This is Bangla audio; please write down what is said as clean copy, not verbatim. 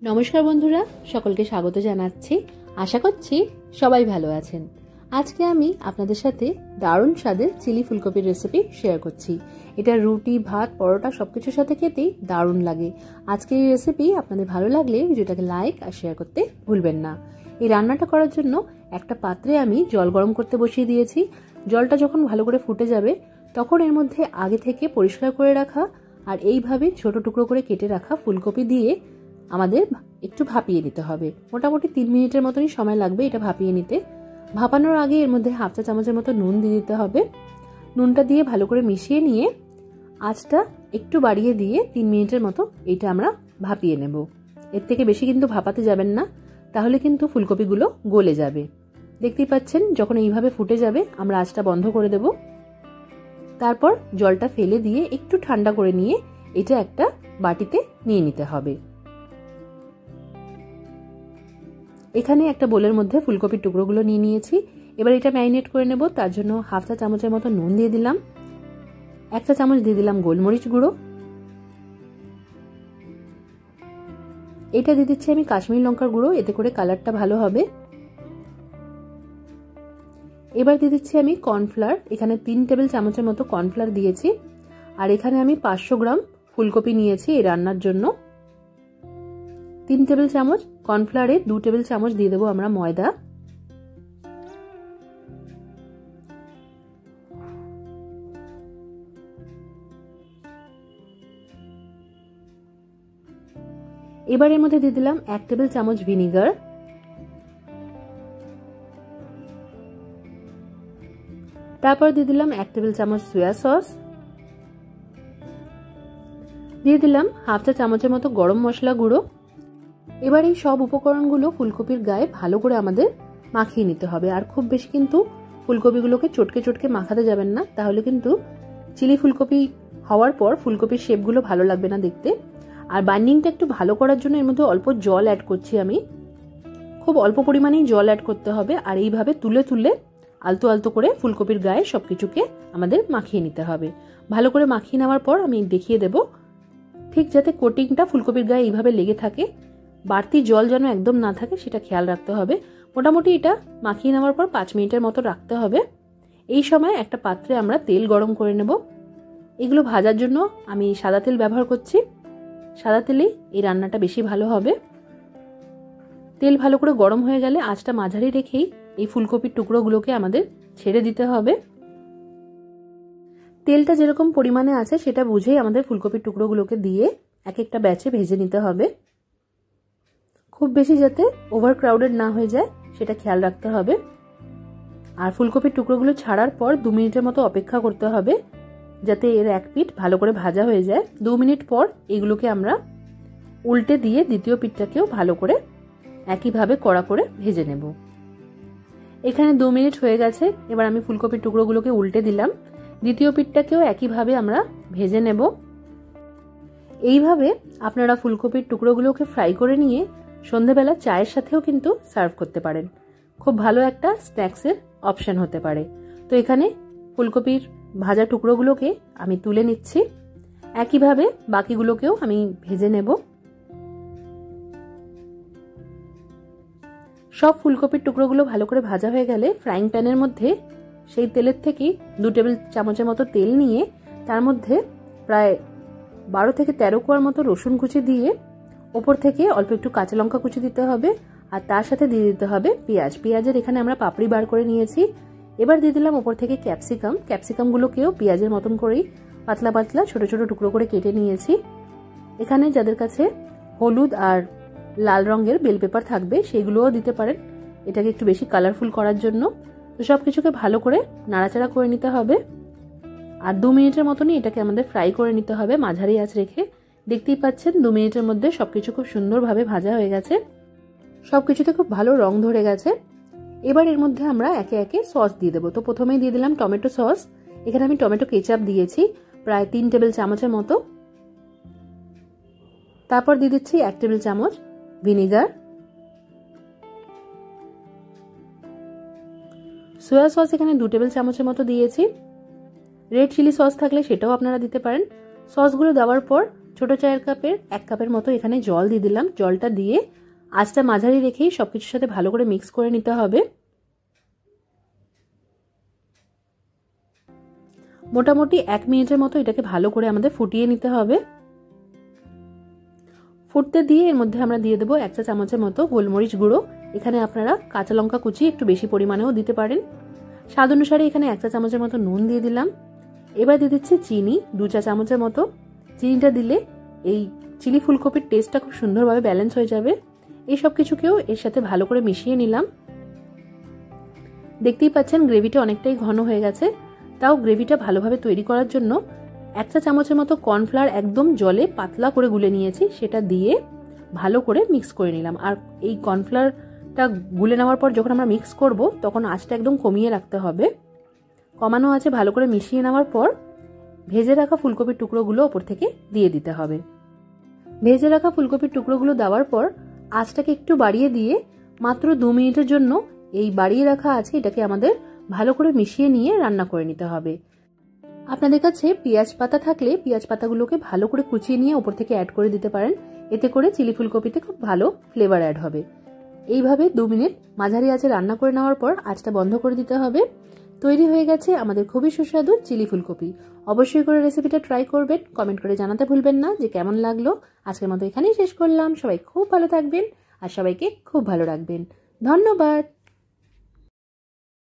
নমস্কার বন্ধুরা, সকলকে স্বাগত জানাচ্ছি। আশা করছি সবাই ভালো আছেন। আজকে আমি আপনাদের সাথে দারুণ স্বাদের চিলি ফুলকপির রেসিপি শেয়ার করছি। এটা রুটি, ভাত, পরোটা সবকিছুর সাথে খেতেই দারুণ লাগে। আজকে এই রেসিপি আপনাদের ভালো লাগলে ভিডিওটাকে লাইক আর শেয়ার করতে ভুলবেন না। এই রান্নাটা করার জন্য একটা পাত্রে আমি জল গরম করতে বসিয়ে দিয়েছি। জলটা যখন ভালো করে ফুটে যাবে তখন এর মধ্যে আগে থেকে পরিষ্কার করে রাখা আর এইভাবে ছোট টুকরো করে কেটে রাখা ফুলকপি দিয়ে আমাদের একটু ভাপিয়ে নিতে হবে। মোটামুটি 3 মিনিটের মতনই সময় লাগবে এটা ভাপিয়ে নিতে। ভাপানোর আগে এর মধ্যে হাফ চা চামচের মতো নুন দিয়ে দিতে হবে। নুনটা দিয়ে ভালো করে মিশিয়ে নিয়ে আঁচটা একটু বাড়িয়ে দিয়ে 3 মিনিটের মতো এটা আমরা ভাপিয়ে নেব। এর থেকে বেশি কিন্তু ভাপাতে যাবেন না, তাহলে কিন্তু ফুলকপিগুলো গলে যাবে। দেখতেই পাচ্ছেন যখন এইভাবে ফুটে যাবে আমরা আঁচটা বন্ধ করে দেব। তারপর জলটা ফেলে দিয়ে একটু ঠান্ডা করে নিয়ে এটা একটা বাটিতে নিয়ে নিতে হবে। এখানে একটা বোলের মধ্যে ফুলকপির টুকরোগুলো নিয়ে নিয়েছি। এবার এটা ম্যারিনেট করে নেব। তার জন্য হাফ চা চামচের মতো নুন দিয়ে দিলাম, 1 চা চামচ দিয়ে দিলাম গোলমরিচ গুঁড়ো, এটা দিয়ে দিচ্ছি আমি কাশ্মীরি লঙ্কার গুঁড়ো, এতে করে কালারটা ভালো হবে। এবার দিয়ে দিচ্ছি আমি কর্নফ্লাওয়ার, এখানে 3 টেবিল চামচের মতো কর্নফ্লাওয়ার দিয়েছি। আর এখানে আমি 500 গ্রাম ফুলকপি নিয়েছি এই রান্নার জন্য। 3 টেবিল চামচ কর্নফ্লাওয়ারে 2 টেবিল চামচ দিয়ে দেবো আমরা ময়দা। এবার এর মধ্যে দিয়ে দিলাম 1 টেবিল চামচ ভিনিগার, তারপর দিয়ে দিলাম 1 টেবিল চামচ সয়া সস, দিয়ে দিলাম হাফ চা চামচের মতো গরম মশলা গুঁড়ো। এবার এই সব উপকরণগুলো ফুলকপির গায়ে ভালো করে আমাদের মাখিয়ে নিতে হবে। আর খুব বেশি কিন্তু ফুলকপিগুলোকে চটকে চটকে মাখাতে যাবেন না, তাহলে কিন্তু চিলি ফুলকপি হওয়ার পর ফুলকপির শেপগুলো ভালো লাগবে না দেখতে। আর বাইন্ডিংটা একটু ভালো করার জন্য এর মধ্যে অল্প জল অ্যাড করছি আমি, খুব অল্প পরিমাণেই জল অ্যাড করতে হবে। আর এইভাবে তুলে তুলে আলতো আলতো করে ফুলকপির গায়ে সবকিছুকে আমাদের মাখিয়ে নিতে হবে। ভালো করে মাখিয়ে নেওয়ার পর আমি দেখিয়ে দেব ঠিক যাতে কোটিংটা ফুলকপির গায়ে এইভাবে লেগে থাকে, বাড়তি জল যেন একদম না থাকে সেটা খেয়াল রাখতে হবে। মোটামুটি এটা মাখিয়ে নেওয়ার পর 5 মিনিটের মতো রাখতে হবে। এই সময় একটা পাত্রে আমরা তেল গরম করে নেব। এগুলো ভাজার জন্য আমি সাদা তেল ব্যবহার করছি, সাদা তেলেই এই রান্নাটা বেশি ভালো হবে। তেল ভালো করে গরম হয়ে গেলে আঁচটা মাঝারি রেখেই এই ফুলকপির টুকরোগুলোকে আমাদের ছেড়ে দিতে হবে। তেলটা যেরকম পরিমাণে আছে সেটা বুঝেই আমাদের ফুলকপির টুকরোগুলোকে দিয়ে এক একটা ব্যাচে ভেজে নিতে হবে। খুব বেশি যাতে ওভার ক্রাউডেড না হয়ে যায় সেটা খেয়াল রাখতে হবে। আর ফুলকপির টুকরোগুলো ছাড়ার পর 2 মিনিটের মতো অপেক্ষা করতে হবে যাতে এর এক পিঠ ভালো করে ভাজা হয়ে যায়। 2 মিনিট পর এগুলোকে আমরা উল্টে দিয়ে দ্বিতীয় পিঠটাকেও ভালো করে একইভাবে কড়া করে ভেজে নেব। এখানে 2 মিনিট হয়ে গেছে। এবার আমি ফুলকপির টুকরোগুলোকে উল্টে দিলাম, দ্বিতীয় পিঠটাকেও একইভাবে আমরা ভেজে নেব। এইভাবে আপনারা ফুলকপির টুকরোগুলোকে ফ্রাই করে নিয়ে সন্ধেবেলা চায়ের সাথেও কিন্তু সার্ভ করতে পারেন। খুব ভালো একটা স্ন্যাক্সের অপশন হতে পারে। তো এখানে ফুলকপির ভাজা টুকরোগুলোকে আমি তুলে নিচ্ছি, একইভাবে বাকিগুলোকেও আমি ভেজে নেব। সব ফুলকপির টুকরোগুলো ভালো করে ভাজা হয়ে গেলে ফ্রাইং প্যানের মধ্যে সেই তেলের থেকে 2 টেবিল চামচের মতো তেল নিয়ে তার মধ্যে প্রায় 12 থেকে 13 কোয়ার মতো রসুন কুচি দিয়ে ওপর থেকে অল্প একটু কাঁচা লঙ্কা কুচি দিতে হবে। আর তার সাথে দিয়ে দিতে হবে পেঁয়াজ। পেঁয়াজের এখানে আমরা পাপড়ি বার করে নিয়েছি। এবার দিয়ে দিলাম ওপর থেকে ক্যাপসিকাম। ক্যাপসিকামগুলোকেও পেঁয়াজের মতন করেই পাতলা পাতলা ছোট ছোট টুকরো করে কেটে নিয়েছি। এখানে যাদের কাছে হলুদ আর লাল রঙের বেল পেপার থাকবে সেগুলোও দিতে পারেন, এটাকে একটু বেশি কালারফুল করার জন্য। তো সব কিছুকে ভালো করে নাড়াচাড়া করে নিতে হবে। আর 2 মিনিটের মতনই এটাকে আমাদের ফ্রাই করে নিতে হবে মাঝারি আঁচ রেখে। দেখতেই পাচ্ছেন 2 মিনিটের মধ্যে সবকিছু খুব সুন্দরভাবে ভাজা হয়ে গেছে, সবকিছুতে খুব ভালো রং ধরে গেছে। এবার এর মধ্যে আমরা একে একে সস দিয়ে দেবো। তো প্রথমেই দিয়ে দিলাম টমেটো সস। এখানে আমি টমেটো কেচাপ দিয়েছি প্রায় 3 টেবিল চামচের মতো। তারপর দিয়ে দিচ্ছি 1 টেবিল চামচ ভিনিগার। সয়া সস এখানে 2 টেবিল চামচের মতো দিয়েছি। রেড চিলি সস থাকলে সেটাও আপনারা দিতে পারেন। সসগুলো দেওয়ার পর ছোট চায়ের কাপের 1 কাপের মতো এখানে জল দিয়ে দিলাম। জলটা দিয়ে আঁচটা মাঝারি রেখেই সবকিছুর সাথে ভালো করে মিক্স করে নিতে হবে। মোটামুটি 1 মিনিটের মতো এটাকে ভালো করে আমাদের ফুটিয়ে নিতে হবে। ফুটতে দিয়ে এর মধ্যে আমরা দিয়ে দেবো 1 চা চামচের মতো গোলমরিচ গুঁড়ো। এখানে আপনারা কাঁচা লঙ্কা কুচি একটু বেশি পরিমাণেও দিতে পারেন। স্বাদ অনুসারে এখানে 1 চা চামচের মতো নুন দিয়ে দিলাম। এবার দিয়ে দিচ্ছি চিনি 2 চা চামচের মতো। চিনিটা দিলে এই চিলি ফুলকপির টেস্টটা খুব সুন্দরভাবে ব্যালেন্স হয়ে যাবে। এই সব কিছুকেও এর সাথে ভালো করে মিশিয়ে নিলাম। দেখতেই পাচ্ছেন গ্রেভিটা অনেকটাই ঘন হয়ে গেছে। তাও গ্রেভিটা ভালোভাবে তৈরি করার জন্য 1 চা চামচের মতো কর্নফ্লাওয়ার একদম জলে পাতলা করে গুলে নিয়েছি, সেটা দিয়ে ভালো করে মিক্স করে নিলাম। আর এই কর্নফ্লাওয়ারটা গুলে নেওয়ার পর যখন আমরা মিক্স করব তখন আঁচটা একদম কমিয়ে রাখতে হবে। কমানো আছে ভালো করে মিশিয়ে নেওয়ার পর ভেজে রাখা ফুলকপির টুকরোগুলো ওপর থেকে দিয়ে দিতে হবে। ভেজে রাখা ফুলকপির টুকরোগুলো দেওয়ার পর আঁচটাকে একটু বাড়িয়ে দিয়ে মাত্র 2 মিনিটের জন্য এই বাড়িয়ে রাখা আছে এটাকে আমাদের ভালো করে মিশিয়ে নিয়ে রান্না করে নিতে হবে। আপনাদের কাছে পেঁয়াজ পাতা থাকলে পেঁয়াজ পাতাগুলোকে ভালো করে কুচিয়ে নিয়ে ওপর থেকে অ্যাড করে দিতে পারেন। এতে করে চিলি ফুলকপিতে খুব ভালো ফ্লেভার অ্যাড হবে। এইভাবে 2 মিনিট মাঝারি আঁচে রান্না করে নেওয়ার পর আঁচটা বন্ধ করে দিতে হবে। তৈরি হয়ে গেছে আমাদের খুবই সুস্বাদু চিলি ফুলকপি। অবশ্যই করে রেসিপিটা ট্রাই করবেন, কমেন্ট করে জানাতে ভুলবেন না যে কেমন লাগলো। আজকের মতো এখানেই শেষ করলাম। সবাই খুব ভালো থাকবেন আর সবাইকে খুব ভালো রাখবেন। ধন্যবাদ।